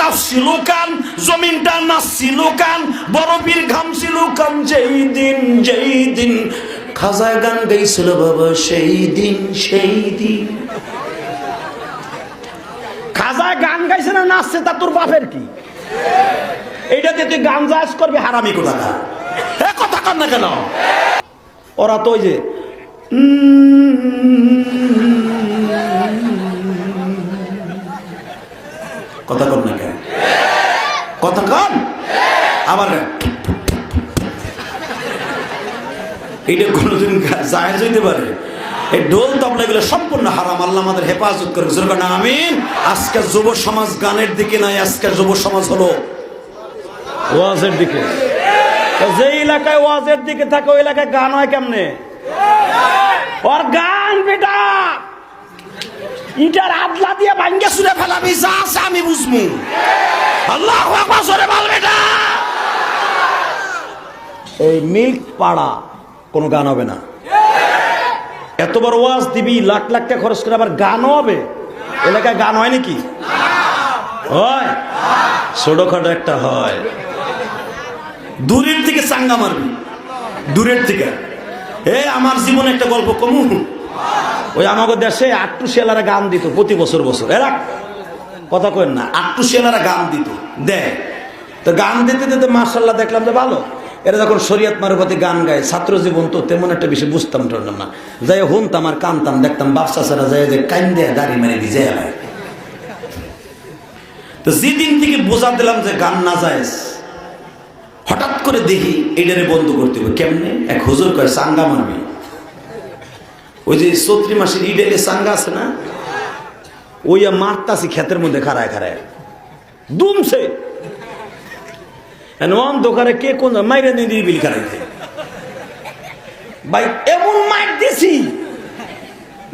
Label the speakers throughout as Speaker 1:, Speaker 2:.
Speaker 1: কাঁপছিল কান, জমিনটা নাচছিল কান, বরফের ঘামছিল কান। যেই দিন খাজা গান গাইছিল বাবা, সেই দিন খাজা গান গাইছে না নাচছে, তা তোর বাপের কি? এইটাতে তুই গান জায়েজ করবি, হারামি কোথাকার। এ কথা কর না কেন? ওরা তো ওই যে কথা কর না কেন? কথা কন আবার। এইটা কোনোদিন জায়েজ হইতে পারে? এই ঢোল তবলা এগুলো সম্পূর্ণ হারাম। আল্লাহ আমাদের হেফাজত করে। আমিন। আজকে যুব সমাজ গানের দিকে নাই, আজকে যুব সমাজ হলো ওয়াজের দিকে। যে এলাকায় ওয়াজের দিকে থাকে ওই এলাকায় গান হয় কেমনে? ওর গান বেটা ইটার আদলা দিয়ে ভাঙ্গে ছুঁড়ে ফেলাবি, যা আছে আমি বুঝবো। আল্লাহু আকবার জোরে বল বেটা। এই মিল্ক পাড়া কোনো গান হবে না। এত বড় ওয়াজ দিবি, লাখ লাখ টাকা খরচ করে, আবার গানও হবে? এলাকায় গান হয় নাকি? হয়, ছোটখাটো একটা হয়। দূরের থেকে চাঙ্গা মারবি, দূরের থেকে। আমার জীবনে একটা গল্প কমু। ওই আমাকে দেশে আটটু শেলারা গান দিত প্রতি বছর। এরা কথা কই না, আটটু শেলারা গান দিত। তো গান দিতে দিতে মাশাআল্লাহ দেখলাম যে ভালো। এরা যখন শরীয়ত মারফতে গান গায়, ছাত্র জীবন তো তেমন একটা বেশি বুঝতাম না। যাই শুনতাম আর কানতাম, দেখতাম বাচ্চা ছাড়া যায় যে কান দেয়া দাড়ি মেরে দিয়ে যায়। তো যেদিন থেকে বোঝা দিলাম যে গান না যায়, হঠাৎ করে দেখি এটারে বন্ধ করতে হবে। কেমনে? এক হুজুর কয় সাঙ্গা মারবি। ওই যে চৈত্রি মাসের ইডেলে সাঙ্গা আছে না, ওই মারতাছি ক্ষেতের মধ্যে খাড়ায় দুমছে। দোকানে কে কোন মাইরে নিয়ে দিয়ে বিল খারাইতে ভাই, এমন মার দিছি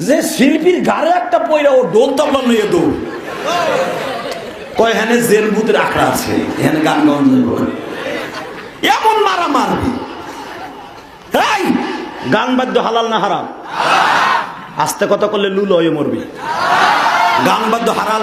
Speaker 1: যে শিল্পীর ঘাড়ে একটা পয়রা ও ডোল তবলা নিয়ে দৌড় কয়, হ্যাঁ জেল বুথের আখড়া আছে, এখানে গান গাওয়ান যাবে। এমন মারা মারবি। গান বাদ্য হালাল না হারাম? আস্তে কথা করলে লুল হয়ে মরবি। গান বাদ্য হারাল।